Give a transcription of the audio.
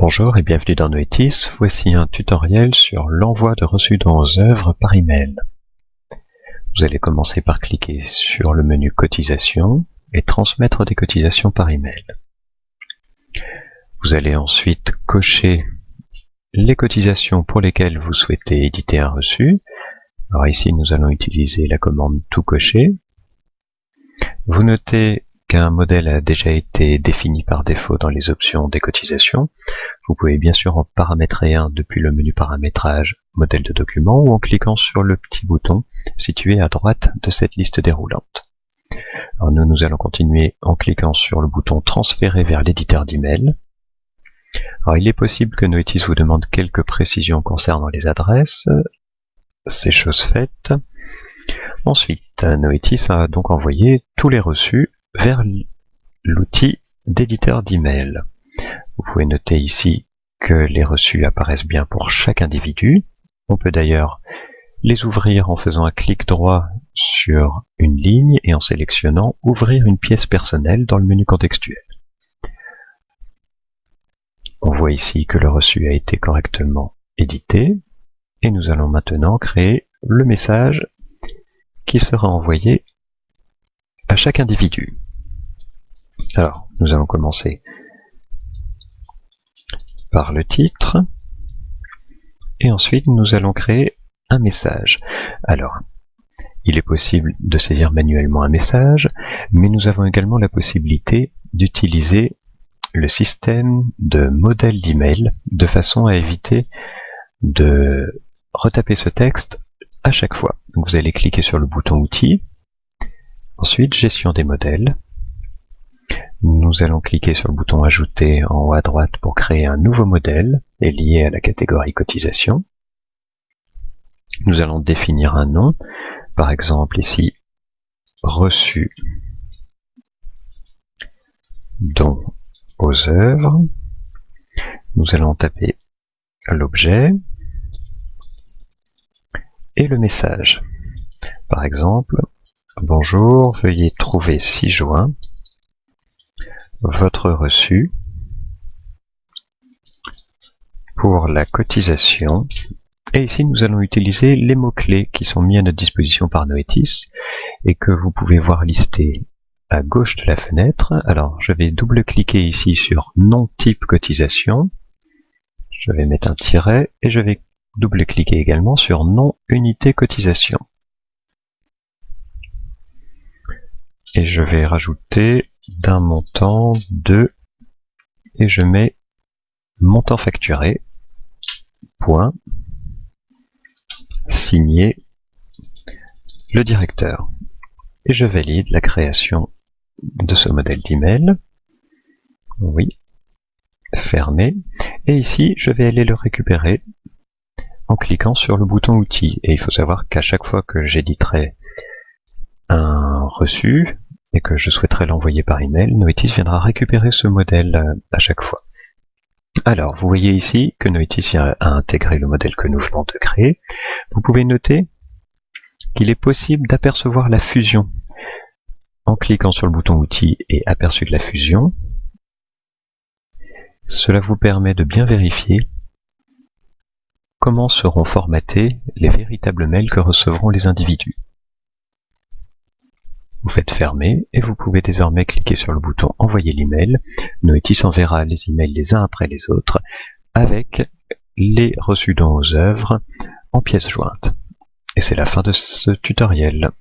Bonjour et bienvenue dans Noetis. Voici un tutoriel sur l'envoi de reçus aux œuvres par email. Vous allez commencer par cliquer sur le menu Cotisation et transmettre des cotisations par email. Vous allez ensuite cocher les cotisations pour lesquelles vous souhaitez éditer un reçu. Alors ici, nous allons utiliser la commande Tout cocher. Vous notez qu'un modèle a déjà été défini par défaut dans les options des cotisations. Vous pouvez bien sûr en paramétrer un depuis le menu paramétrage modèle de document ou en cliquant sur le petit bouton situé à droite de cette liste déroulante. Alors nous allons continuer en cliquant sur le bouton transférer vers l'éditeur d'email. Alors il est possible que Noetis vous demande quelques précisions concernant les adresses. C'est chose faite. Ensuite, Noetis a donc envoyé tous les reçus vers l'outil d'éditeur d'email. Vous pouvez noter ici que les reçus apparaissent bien pour chaque individu. On peut d'ailleurs les ouvrir en faisant un clic droit sur une ligne et en sélectionnant Ouvrir une pièce personnelle dans le menu contextuel. On voit ici que le reçu a été correctement édité et nous allons maintenant créer le message qui sera envoyé à chaque individu. Alors, nous allons commencer par le titre et ensuite nous allons créer un message. Alors, il est possible de saisir manuellement un message, mais nous avons également la possibilité d'utiliser le système de modèle d'email de façon à éviter de retaper ce texte à chaque fois. Donc vous allez cliquer sur le bouton Outils, ensuite Gestion des modèles. Nous allons cliquer sur le bouton Ajouter en haut à droite pour créer un nouveau modèle et lié à la catégorie cotisation. Nous allons définir un nom, par exemple ici Reçu dons aux œuvres. Nous allons taper l'objet et le message. Par exemple, bonjour, veuillez trouver ci-joint votre reçu pour la cotisation. Et ici, nous allons utiliser les mots-clés qui sont mis à notre disposition par Noetis et que vous pouvez voir listés à gauche de la fenêtre. Alors, je vais double-cliquer ici sur nom type cotisation. Je vais mettre un tiret et je vais double-cliquer également sur nom unité cotisation. Et je vais rajouter d'un montant de, et je mets montant facturé, point, signé le directeur. Et je valide la création de ce modèle d'email. Oui, fermé. Et ici, je vais aller le récupérer en cliquant sur le bouton Outils. Et il faut savoir qu'à chaque fois que j'éditerai un reçu et que je souhaiterais l'envoyer par email, Noetis viendra récupérer ce modèle à chaque fois. Alors, vous voyez ici que Noetis vient à intégrer le modèle que nous venons de créer. Vous pouvez noter qu'il est possible d'apercevoir la fusion. En cliquant sur le bouton Outils et Aperçu de la fusion, cela vous permet de bien vérifier comment seront formatés les véritables mails que recevront les individus. Vous faites fermer et vous pouvez désormais cliquer sur le bouton Envoyer l'email. Noetis enverra les emails les uns après les autres avec les reçus dons aux œuvres en pièces jointes. Et c'est la fin de ce tutoriel.